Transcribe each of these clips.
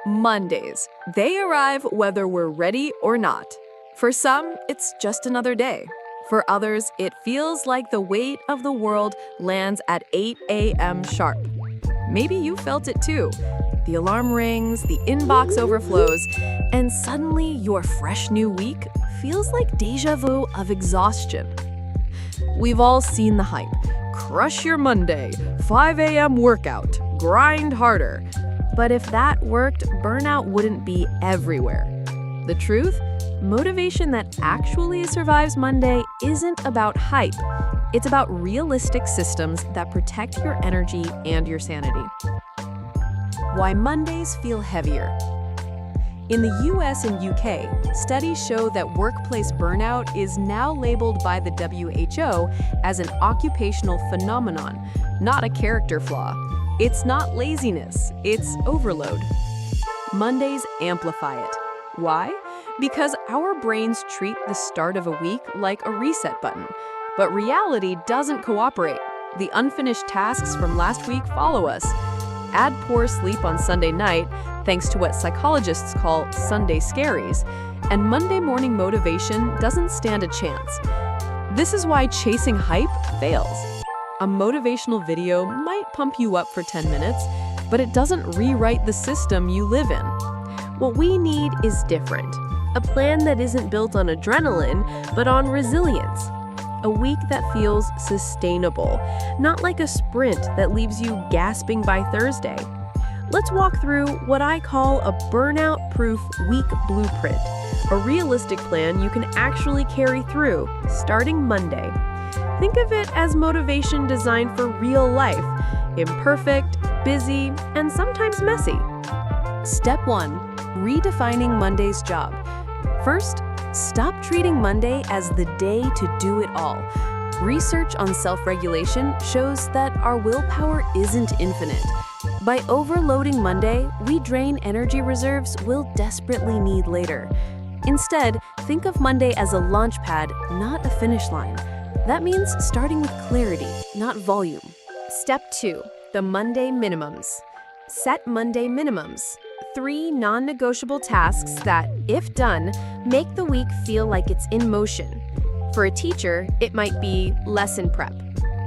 Mondays. They arrive whether we're ready or not. For some, it's just another day. For others, it feels like the weight of the world lands at 8 a.m. sharp. Maybe you felt it too. The alarm rings, the inbox overflows, and suddenly your fresh new week feels like deja vu of exhaustion. We've all seen the hype. Crush your Monday, 5 a.m. workout, grind harder. But if that worked, burnout wouldn't be everywhere. The truth? Motivation that actually survives Monday isn't about hype. It's about realistic systems that protect your energy and your sanity. Why Mondays feel heavier. In the US and UK, studies show that workplace burnout is now labeled by the WHO as an occupational phenomenon, not a character flaw. It's not laziness, it's overload. Mondays amplify it. Why? Because our brains treat the start of a week like a reset button. But reality doesn't cooperate. The unfinished tasks from last week follow us. Add poor sleep on Sunday night, thanks to what psychologists call Sunday scaries, and Monday morning motivation doesn't stand a chance. This is why chasing hype fails. A motivational video might pump you up for 10 minutes, but it doesn't rewrite the system you live in. What we need is different. A plan that isn't built on adrenaline, but on resilience. A week that feels sustainable, not like a sprint that leaves you gasping by Thursday. Let's walk through what I call a burnout-proof week blueprint, a realistic plan you can actually carry through, starting Monday. Think of it as motivation designed for real life, imperfect, busy, and sometimes messy. Step 1. Redefining Monday's job. First, stop treating Monday as the day to do it all. Research on self-regulation shows that our willpower isn't infinite. By overloading Monday, we drain energy reserves we'll desperately need later. Instead, think of Monday as a launch pad, not a finish line. That means starting with clarity, not volume. Step 2. The Monday minimums. Set Monday minimums. 3 non-negotiable tasks that, if done, make the week feel like it's in motion. For a teacher, it might be lesson prep,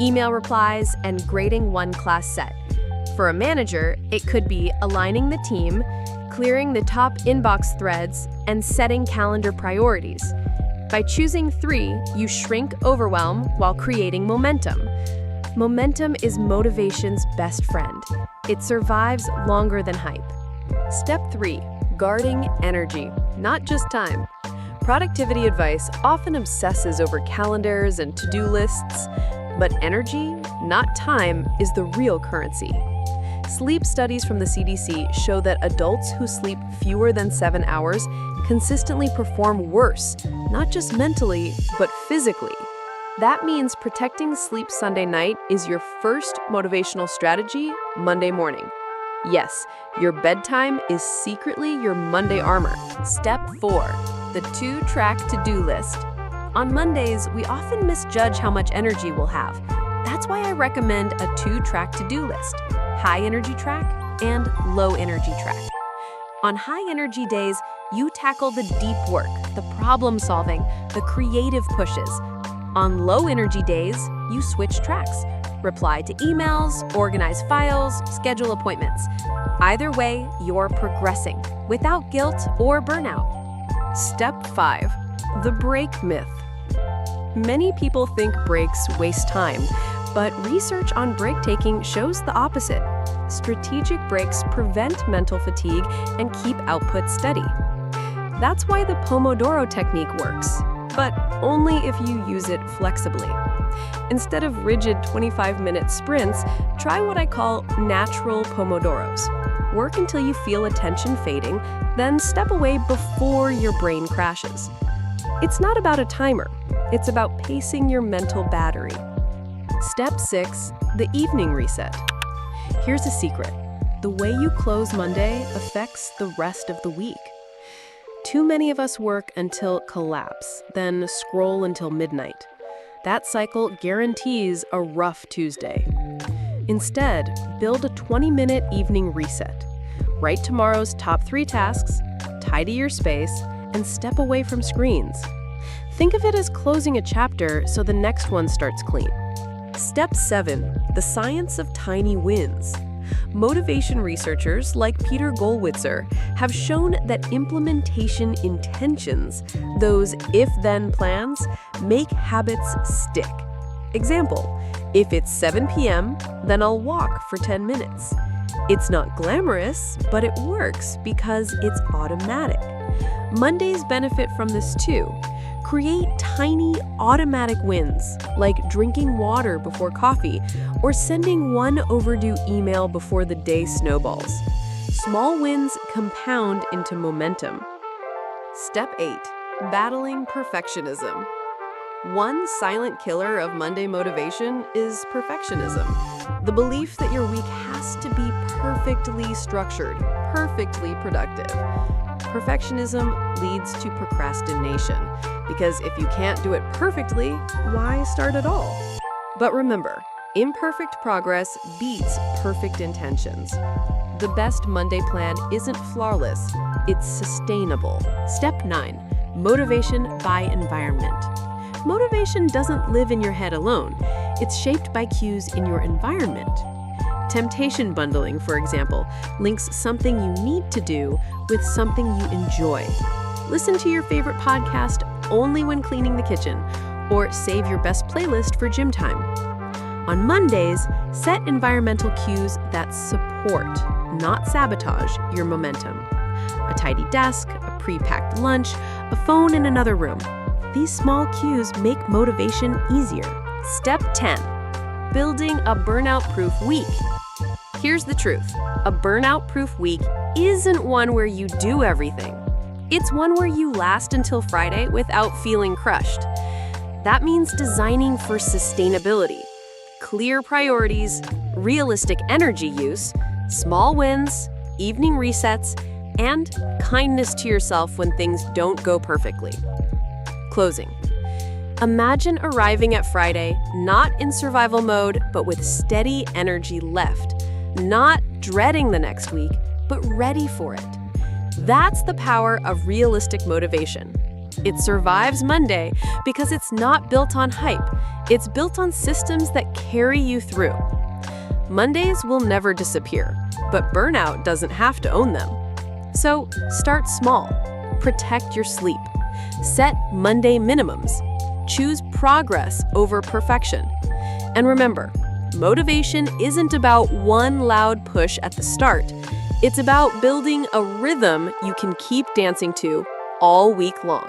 email replies, and grading one class set. For a manager, it could be aligning the team, clearing the top inbox threads, and setting calendar priorities. By choosing 3, you shrink overwhelm while creating momentum. Momentum is motivation's best friend. It survives longer than hype. Step 3. Guarding energy, not just time. Productivity advice often obsesses over calendars and to-do lists, but energy, not time, is the real currency. Sleep studies from the CDC show that adults who sleep fewer than 7 hours consistently perform worse, not just mentally, but physically. That means protecting sleep Sunday night is your first motivational strategy Monday morning. Yes, your bedtime is secretly your Monday armor. Step 4. The 2-track to-do list. On Mondays, we often misjudge how much energy we'll have. That's why I recommend a 2-track to-do list: high-energy track and low-energy track. On high-energy days, you tackle the deep work, the problem-solving, the creative pushes. On low-energy days, you switch tracks. Reply to emails, organize files, schedule appointments. Either way, you're progressing, without guilt or burnout. Step 5. The break myth. Many people think breaks waste time, but research on break-taking shows the opposite. Strategic breaks prevent mental fatigue and keep output steady. That's why the Pomodoro technique works, but only if you use it flexibly. Instead of rigid 25-minute sprints, try what I call natural Pomodoros. Work until you feel attention fading, then step away before your brain crashes. It's not about a timer. It's about pacing your mental battery. Step 6. The evening reset. Here's a secret. The way you close Monday affects the rest of the week. Too many of us work until collapse, then scroll until midnight. That cycle guarantees a rough Tuesday. Instead, build a 20-minute evening reset. Write tomorrow's top 3 tasks, tidy your space, and step away from screens. Think of it as closing a chapter so the next one starts clean. Step 7. The science of tiny wins. Motivation researchers like Peter Gollwitzer have shown that implementation intentions, those if-then plans, make habits stick. Example, if it's 7 p.m., then I'll walk for 10 minutes. It's not glamorous, but it works because it's automatic. Mondays benefit from this too. Create tiny, automatic wins, like drinking water before coffee or sending one overdue email before the day snowballs. Small wins compound into momentum. Step 8. Battling perfectionism. One silent killer of Monday motivation is perfectionism. The belief that your week has to be perfectly structured, perfectly productive. Perfectionism leads to procrastination, because if you can't do it perfectly, why start at all? But remember, imperfect progress beats perfect intentions. The best Monday plan isn't flawless, it's sustainable. Step 9. Motivation by environment. Motivation doesn't live in your head alone. It's shaped by cues in your environment. Temptation bundling, for example, links something you need to do with something you enjoy. Listen to your favorite podcast only when cleaning the kitchen, or save your best playlist for gym time. On Mondays, set environmental cues that support, not sabotage, your momentum. A tidy desk, a pre-packed lunch, a phone in another room. These small cues make motivation easier. Step 10. Building a burnout-proof week. Here's the truth. A burnout-proof week isn't one where you do everything. It's one where you last until Friday without feeling crushed. That means designing for sustainability, clear priorities, realistic energy use, small wins, evening resets, and kindness to yourself when things don't go perfectly. Closing. Imagine arriving at Friday not in survival mode, but with steady energy left. Not dreading the next week, but ready for it. That's the power of realistic motivation. It survives Monday because it's not built on hype. It's built on systems that carry you through. Mondays will never disappear, but burnout doesn't have to own them. So start small. Protect your sleep. Set Monday minimums. Choose progress over perfection. And remember, motivation isn't about one loud push at the start. It's about building a rhythm you can keep dancing to all week long.